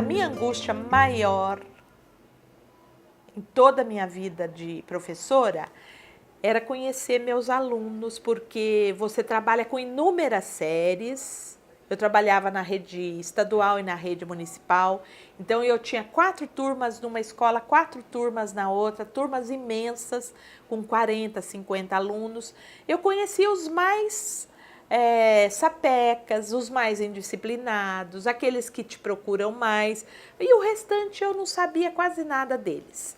minha angústia maior em toda a minha vida de professora era conhecer meus alunos, porque você trabalha com inúmeras séries. Eu trabalhava na rede estadual e na rede municipal, então eu tinha 4 turmas numa escola, 4 turmas na outra, turmas imensas, com 40, 50 alunos. Eu conhecia os mais sapecas, os mais indisciplinados, aqueles que te procuram mais, e o restante eu não sabia quase nada deles.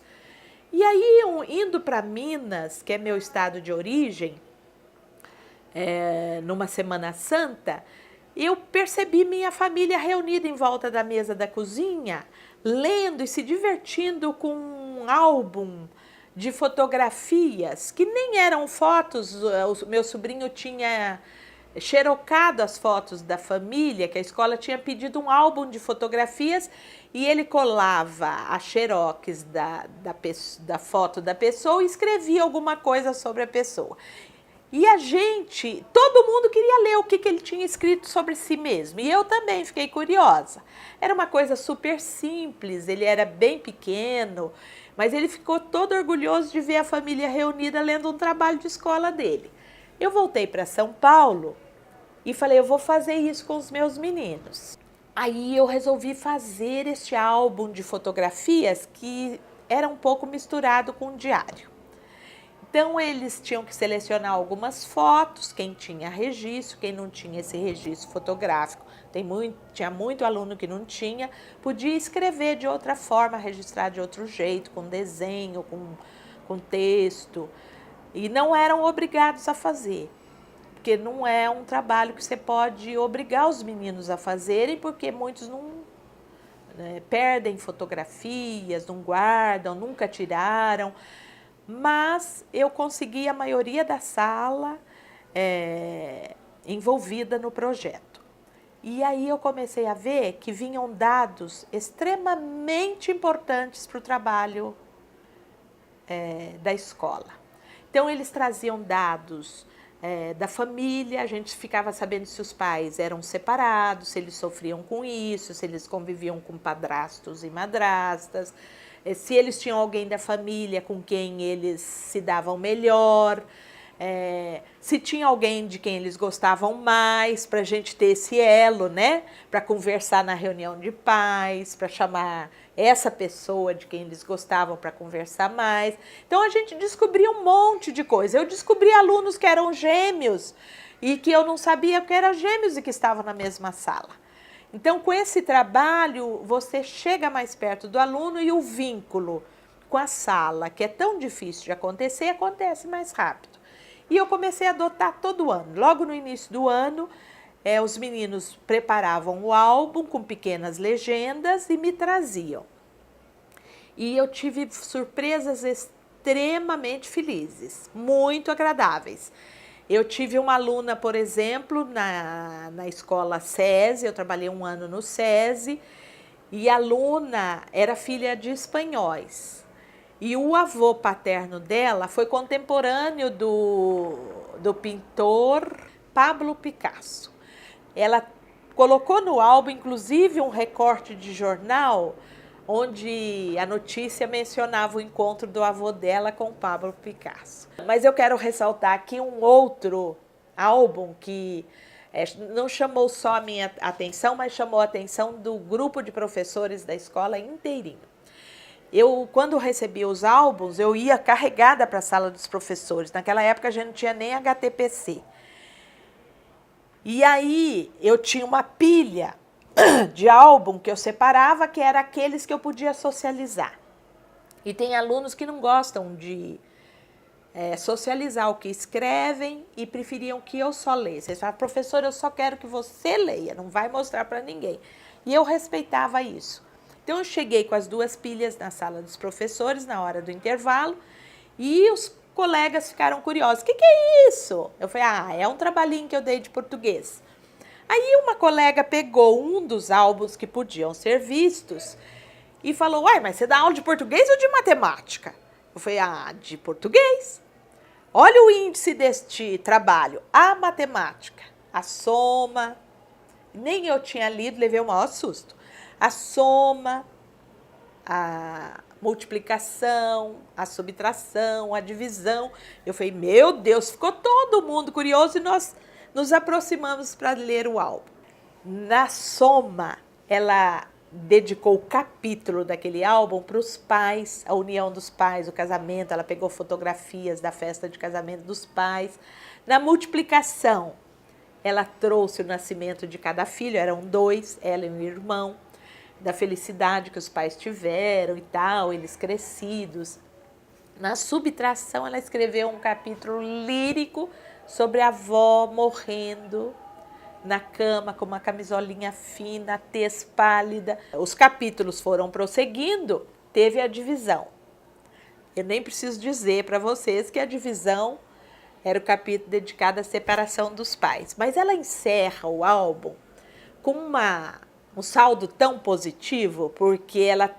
E aí, indo para Minas, que é meu estado de origem, numa Semana Santa, eu percebi minha família reunida em volta da mesa da cozinha, lendo e se divertindo com um álbum de fotografias, que nem eram fotos. O meu sobrinho tinha xerocado as fotos da família, que a escola tinha pedido um álbum de fotografias, e ele colava a xerox da foto da pessoa e escrevia alguma coisa sobre a pessoa. E todo mundo queria ler o que ele tinha escrito sobre si mesmo. E eu também fiquei curiosa. Era uma coisa super simples, ele era bem pequeno, mas ele ficou todo orgulhoso de ver a família reunida lendo um trabalho de escola dele. Eu voltei para São Paulo e falei, eu vou fazer isso com os meus meninos. Aí eu resolvi fazer este álbum de fotografias que era um pouco misturado com um diário. Então, eles tinham que selecionar algumas fotos, quem tinha registro, quem não tinha esse registro fotográfico. Tinha muito aluno que não tinha, podia escrever de outra forma, registrar de outro jeito, com desenho, com texto. E não eram obrigados a fazer, porque não é um trabalho que você pode obrigar os meninos a fazerem, porque muitos não perdem fotografias, não guardam, nunca tiraram. Mas eu consegui a maioria da sala envolvida no projeto. E aí eu comecei a ver que vinham dados extremamente importantes para o trabalho da escola. Então, eles traziam dados da família, a gente ficava sabendo se os pais eram separados, se eles sofriam com isso, se eles conviviam com padrastos e madrastas, se eles tinham alguém da família com quem eles se davam melhor, se tinha alguém de quem eles gostavam mais, para a gente ter esse elo, né? Para conversar na reunião de pais, para chamar essa pessoa de quem eles gostavam para conversar mais. Então, a gente descobria um monte de coisa. Eu descobri alunos que eram gêmeos e que eu não sabia que eram gêmeos e que estavam na mesma sala. Então, com esse trabalho, você chega mais perto do aluno e o vínculo com a sala, que é tão difícil de acontecer, acontece mais rápido. E eu comecei a adotar todo ano. Logo no início do ano, os meninos preparavam o álbum com pequenas legendas e me traziam. E eu tive surpresas extremamente felizes, muito agradáveis. Eu tive uma aluna, por exemplo, na escola SESI, eu trabalhei um ano no SESI, e a aluna era filha de espanhóis. E o avô paterno dela foi contemporâneo do pintor Pablo Picasso. Ela colocou no álbum, inclusive, um recorte de jornal onde a notícia mencionava o encontro do avô dela com Pablo Picasso. Mas eu quero ressaltar aqui um outro álbum que não chamou só a minha atenção, mas chamou a atenção do grupo de professores da escola inteirinho. Quando recebia os álbuns, eu ia carregada para a sala dos professores. Naquela época a gente não tinha nem HTPC. E aí eu tinha uma pilha de álbum que eu separava, que era aqueles que eu podia socializar. E tem alunos que não gostam de socializar o que escrevem e preferiam que eu só lesse. Eles falavam, professor, eu só quero que você leia, não vai mostrar para ninguém. E eu respeitava isso. Então, eu cheguei com as 2 pilhas na sala dos professores, na hora do intervalo, e os colegas ficaram curiosos. O que é isso? Eu falei, é um trabalhinho que eu dei de português. Aí uma colega pegou um dos álbuns que podiam ser vistos e falou, mas você dá aula de português ou de matemática? Eu falei, de português. Olha o índice deste trabalho, a matemática, a soma. Nem eu tinha lido, levei o maior susto. a soma, a multiplicação, a subtração, a divisão. Eu falei, meu Deus, ficou todo mundo curioso e nós nos aproximamos para ler o álbum. Na soma, ela dedicou o capítulo daquele álbum para os pais, a união dos pais, o casamento. Ela pegou fotografias da festa de casamento dos pais. Na multiplicação, ela trouxe o nascimento de cada filho, eram 2, ela e o irmão, da felicidade que os pais tiveram e tal, eles crescidos. Na subtração, ela escreveu um capítulo lírico sobre a avó morrendo na cama com uma camisolinha fina, tez pálida. Os capítulos foram prosseguindo, teve a divisão. Eu nem preciso dizer para vocês que a divisão era o capítulo dedicado à separação dos pais. Mas ela encerra o álbum com um saldo tão positivo, porque ela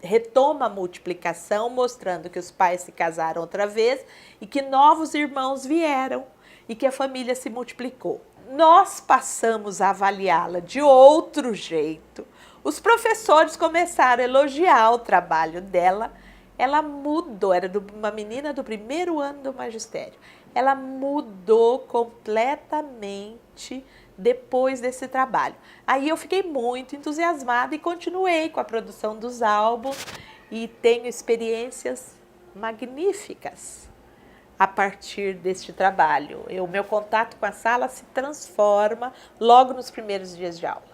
retoma a multiplicação, mostrando que os pais se casaram outra vez e que novos irmãos vieram e que a família se multiplicou. Nós passamos a avaliá-la de outro jeito. Os professores começaram a elogiar o trabalho dela. Ela mudou, era uma menina do primeiro ano do magistério. Ela mudou completamente depois desse trabalho. Aí eu fiquei muito entusiasmada e continuei com a produção dos álbuns e tenho experiências magníficas a partir deste trabalho. O meu contato com a sala se transforma logo nos primeiros dias de aula.